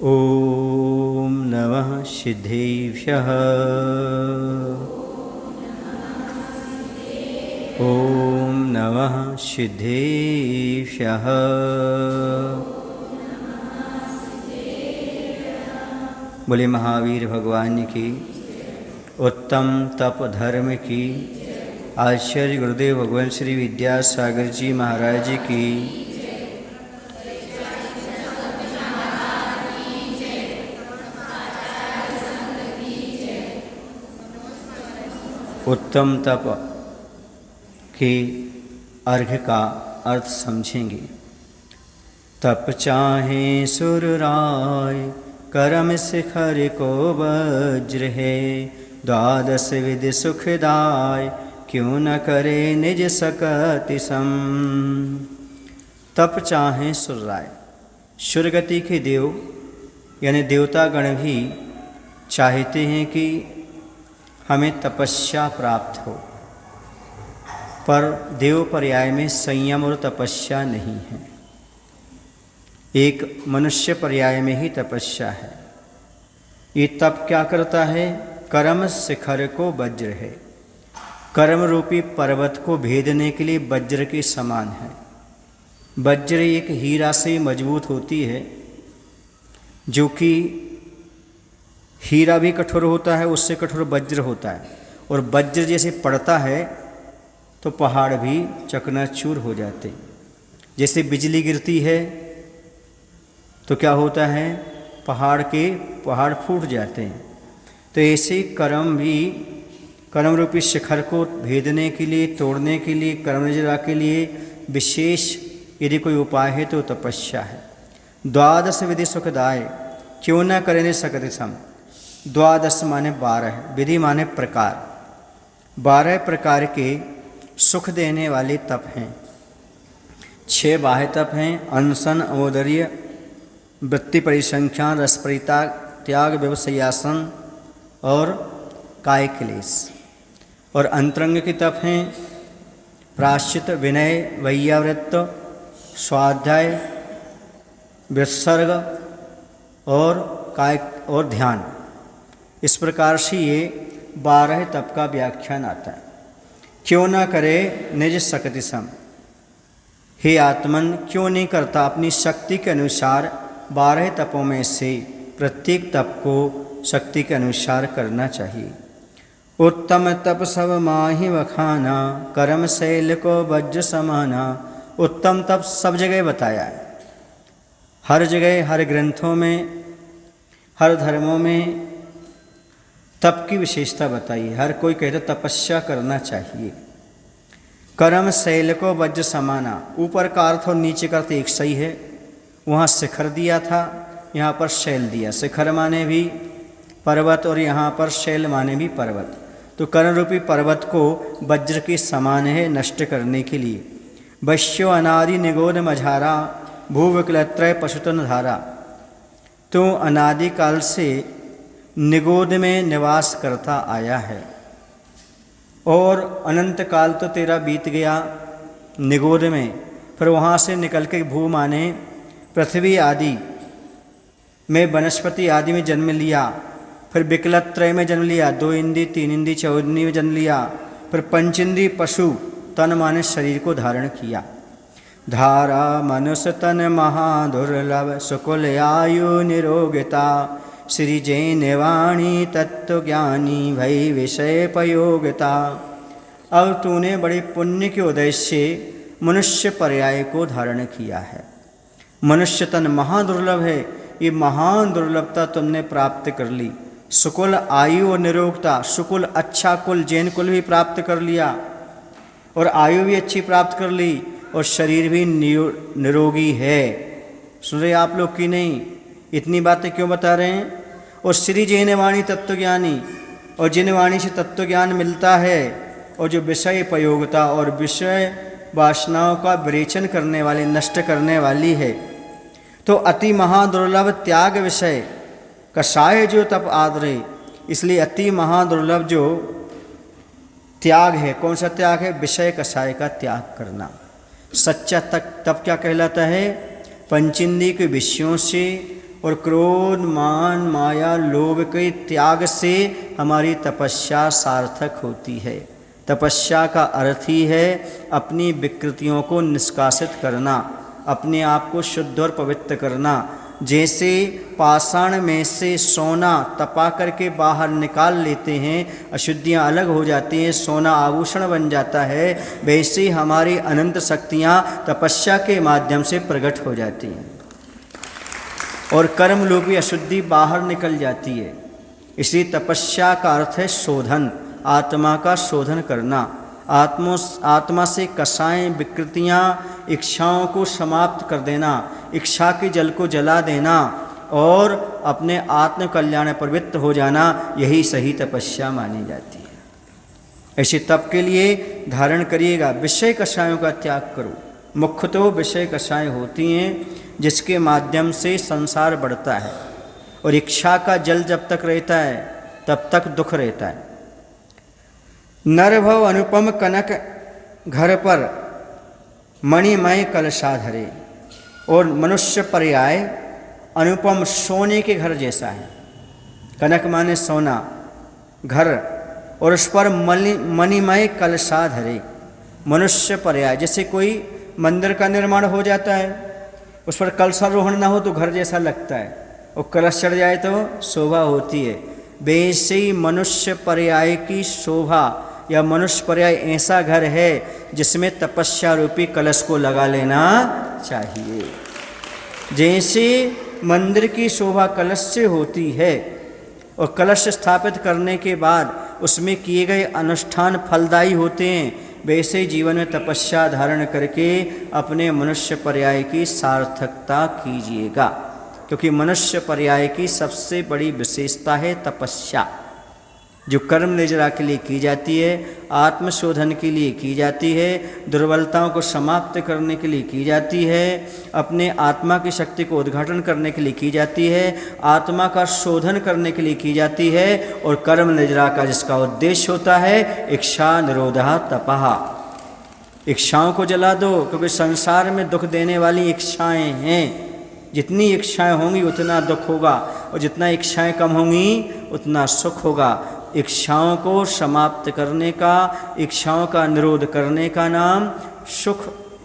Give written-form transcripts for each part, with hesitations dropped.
ॐ नमः सिद्धेभ्यः। ॐ नमः सिद्धेभ्यः। बोले महावीर भगवान की, उत्तम तप धर्म की, आचार्य गुरुदेव भगवान श्री विद्यासागर जी महाराज की। उत्तम तप के अर्घ का अर्थ समझेंगे। तप चाहे सुर राय, करम शिखर को वज्र है। द्वादश विधि सुखदाय, क्यों न करे निज सकति सम। तप चाहे सुर राय, सुरगति के देव यानी देवतागण भी चाहते हैं कि हमें तपस्या प्राप्त हो, पर देव पर्याय में संयम और तपस्या नहीं है। एक मनुष्य पर्याय में ही तपस्या है। ये तप क्या करता है? कर्म शिखर को वज्र है। कर्म रूपी पर्वत को भेदने के लिए वज्र के समान है। वज्र एक हीरा से मजबूत होती है, जो कि हीरा भी कठोर होता है, उससे कठोर वज्र होता है। और वज्र जैसे पड़ता है तो पहाड़ भी चकनाचूर हो जाते। जैसे बिजली गिरती है तो क्या होता है? पहाड़ फूट जाते हैं। तो ऐसे कर्म भी, कर्म रूपी शिखर को भेदने के लिए, तोड़ने के लिए, कर्म निजरा के लिए विशेष यदि कोई उपाय है तो तपस्या है। द्वादश विधि सुखदाय, क्यों न करने सकते सम। द्वादश माने 12, विधि माने प्रकार। 12 प्रकार के सुख देने वाले तप हैं। 6 बाह्य तप हैं: अनशन, अमोदर्य, वृत्ति परिसंख्यान, रसपरिता, त्याग, व्यवसायासन और काय क्लेश। और अंतरंग के तप हैं प्राश्चित, विनय, वैयावृत्त, स्वाध्याय, विसर्ग और काय और ध्यान। इस प्रकार से ये 12 तप का व्याख्यान आता है। क्यों ना करे निज शक्ति सम। हे आत्मन, क्यों नहीं करता अपनी शक्ति के अनुसार 12 तपों में से प्रत्येक तप को शक्ति के अनुसार करना चाहिए। उत्तम तप सब माहि वखाना, कर्म शैल को वज्र समाना। उत्तम तप सब जगह बताया है, हर जगह, हर ग्रंथों में, हर धर्मों में तप की विशेषता बताई है। हर कोई कहता तपस्या करना चाहिए। कर्म शैल को वज्र समाना, ऊपर का अर्थ और नीचे का अर्थ एक सही है। वहाँ शिखर दिया था, यहाँ पर शैल दिया। शिखर माने भी पर्वत और यहाँ पर शैल माने भी पर्वत। तो कर्म रूपी पर्वत को वज्र के समान है नष्ट करने के लिए। वश्यो अनादि निगोद मझारा, भूविकलत्रय पशुतन धारा। तो अनादिकाल से निगोद में निवास करता आया है और अनंत काल तो तेरा बीत गया निगोद में। फिर वहाँ से निकल के भू माने पृथ्वी आदि में, वनस्पति आदि में जन्म लिया। फिर विकलत्रय में जन्म लिया, 2 इंद्री, 3 इंद्री, 4 इंद्री में जन्म लिया। फिर पंचेंद्री पशु तन माने शरीर को धारण किया। धारा मनुष्य तन महादुर्लभ, सुकुल आयु निरोगिता। श्री जैन वाणी तत्व ज्ञानी, भई विषय पयोगिता। अब तूने बड़े पुण्य के उदय से मनुष्य पर्याय को धारण किया है। मनुष्य तन महादुर्लभ है, ये महान दुर्लभता तुमने प्राप्त कर ली। सुकुल आयु और निरोगता, सुकुल अच्छा कुल, जैन कुल भी प्राप्त कर लिया और आयु भी अच्छी प्राप्त कर ली और शरीर भी निरोगी है। सुन रहे आप लोग कि नहीं? इतनी बातें क्यों बता रहे हैं? और श्री जैन वाणी तत्वज्ञानी, और जिन वाणी से तत्व ज्ञान मिलता है और जो विषय प्रयोगता और विषय वासनाओं का विरेचन करने वाली, नष्ट करने वाली है। तो अति महादुर्लभ त्याग विषय कषाय जो तप आदरे, इसलिए अति महादुर्लभ जो त्याग है, कौन सा त्याग है? विषय कषाय का त्याग करना। सच्चा तप क्या कहलाता है? पंचेंद्रिय के विषयों से और क्रोध, मान, माया, लोभ के त्याग से हमारी तपस्या सार्थक होती है। तपस्या का अर्थ ही है अपनी विकृतियों को निष्कासित करना, अपने आप को शुद्ध और पवित्र करना। जैसे पाषाण में से सोना तपा करके बाहर निकाल लेते हैं, अशुद्धियाँ अलग हो जाती हैं, सोना आभूषण बन जाता है, वैसे हमारी अनंत शक्तियाँ तपस्या के माध्यम से प्रकट हो जाती हैं और कर्म रूपी अशुद्धि बाहर निकल जाती है। इसी तपस्या का अर्थ है शोधन, आत्मा का शोधन करना, आत्मा से कषाय, विकृतियाँ, इच्छाओं को समाप्त कर देना, इच्छा के जल को जला देना और अपने आत्म कल्याण प्रवृत्त हो जाना, यही सही तपस्या मानी जाती है। ऐसे तप के लिए धारण करिएगा, विषय कषायों का त्याग करो। मुख्य तो विषय कषाय होती हैं जिसके माध्यम से संसार बढ़ता है, और इच्छा का जल जब तक रहता है तब तक दुख रहता है। नरभव अनुपम कनक घर पर मणिमय कलशा धरे, और मनुष्य पर्याय अनुपम सोने के घर जैसा है। कनक माने सोना, घर, और उस पर मणिमय कलशा धरे। मनुष्य पर्याय, जैसे कोई मंदिर का निर्माण हो जाता है, उस पर कलशारोहण ना हो तो घर जैसा लगता है, और कलश चढ़ जाए तो शोभा होती है। वैसे ही मनुष्य पर्याय की शोभा या मनुष्य पर्याय ऐसा घर है जिसमें तपस्या रूपी कलश को लगा लेना चाहिए। जैसे मंदिर की शोभा कलश से होती है और कलश स्थापित करने के बाद उसमें किए गए अनुष्ठान फलदायी होते हैं, वैसे ही जीवन में तपस्या धारण करके अपने मनुष्य पर्याय की सार्थकता कीजिएगा, क्योंकि मनुष्य पर्याय की सबसे बड़ी विशेषता है तपस्या, जो कर्म निजरा के लिए की जाती है, आत्मशोधन के लिए की जाती है, दुर्बलताओं को समाप्त करने के लिए की जाती है, अपने आत्मा की शक्ति को उद्घाटन करने के लिए की जाती है, आत्मा का शोधन करने के लिए की जाती है, और कर्म निजरा का जिसका उद्देश्य होता है इच्छा निरोधा तपः। इच्छाओं को जला दो, क्योंकि संसार में दुख देने वाली इच्छाएं हैं। जितनी इच्छाएं होंगी उतना दुख होगा, और जितना इच्छाएं कम होंगी उतना सुख होगा। इच्छाओं को समाप्त करने का, इच्छाओं का निरोध करने का नाम सुख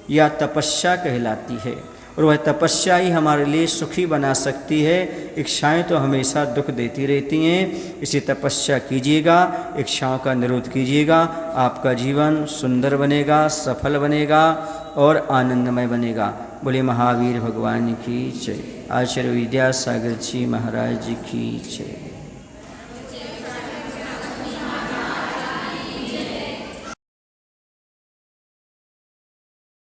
या तपस्या कहलाती है, और वह तपस्या ही हमारे लिए सुखी बना सकती है। इच्छाएं तो हमेशा दुख देती रहती हैं, इसी तपस्या कीजिएगा, इच्छाओं का निरोध कीजिएगा, आपका जीवन सुंदर बनेगा, सफल बनेगा और आनंदमय बनेगा। बोले महावीर भगवान की जय। आचार्य विद्यासागर जी महाराज की जय।